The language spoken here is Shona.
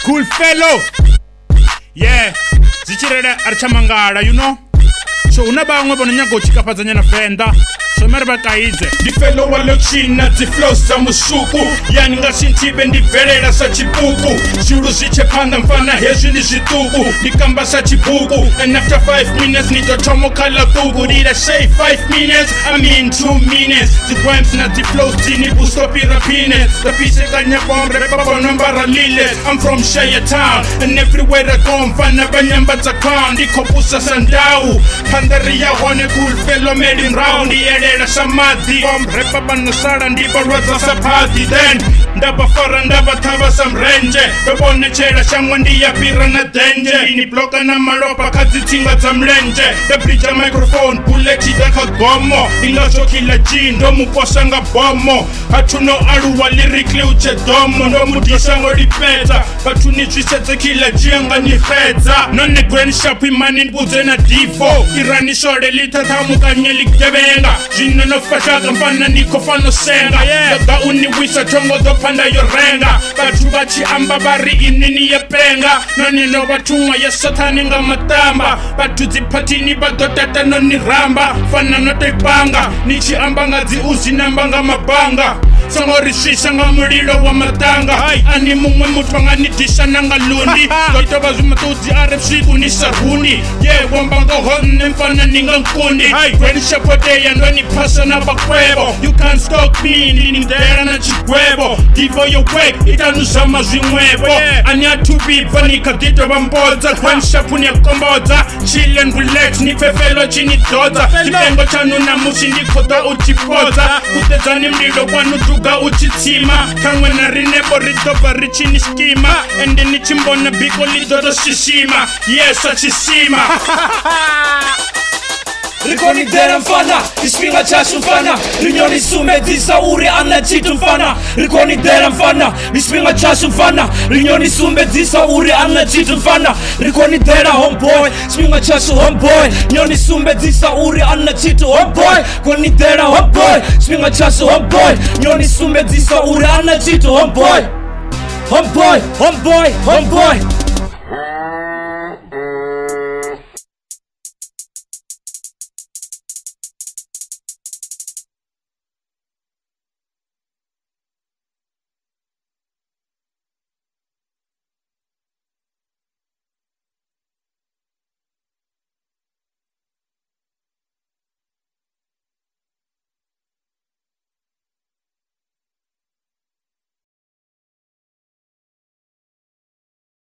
Cool fellow. Yeah, zichirere archamangala, you know. So unabangwe bonanyako chikapazanya na venda. So merba kaize. The fellow walochina, the flows za musuku. Yani ngasintibe ndivelera sa chibuku. Shuru zichepanda mfana hezi ni zituku. Nikamba sa chibuku. And after 5 minutes nito chomo kala bugu. Did I say 5 minutes? I mean 2 minutes. The rhymes na the flows tini bustopi rapine. The piece kanya bombe baba nambara lile. I'm from Shire Town. And everywhere I go mfana banyamba za crown. Diko pusa sandau. Pandaria one cool fellow made in round. The samadhi repa banasara ndiba raza sapati then ndaba fara ndaba tava samrenje bebone chera shangwa ndiya pira na denje ini bloka na malopa kazi tinga za mlenje the bridge microphone buleti daka gomo ingazo kila jindo muposanga bomo hatuno aruwa lyrically uche domo ndo mudisango ripeta patuni twisete kila jianga ni fedza none grand shop imani nbuze na difo irani shore litatamu kanyeli gebenga jino no fashaka mfana niko fano senga Yoga uniwisa chongo do panda yorenga Batu bachi amba bari inini ye penga Noni no batunga ya satani nga matamba Batu zipatini bato tata noni ramba Fana no teipanga Nichi amba nga zi uzi namba nga mabanga Sangori shisha nga mulilo wa matanga Ani mungwe mutwanga nitisha nanga lundi Doito bazuma tuzi RFC kunisaruni Yeah wambanga honne mfana ninga nkundi Kweni shapote ya ndoni pasa na bakwebo You can't stop me nini ndera na chigwebo Divo yo wek itanusama zimwebo Anya tubi panika dito bamboza Kweni shapuni ya komboza Chill and relax ni fefelo chini doza Kipengo chanu na musi nikota uchipoza Kutezani mlilo wanu duga uchitima Kangwe na rinebo ridoba richini skima Ende ni chimbona biko lidodo shishima Yes achisima Rikoni dera mfana, ispinga chashu mfana Rinyoni sume disa uri anna chitu mfana Rikoni dera mfana, ispinga chashu mfana Rinyoni sume disa uri anna chitu mfana Rikoni dera homeboy, ispinga chashu homeboy Nyoni sume disa uri anna chitu homeboy Koni dera homeboy, ispinga chashu homeboy Nyoni sume disa uri anna chitu homeboy Homeboy, homeboy, homeboy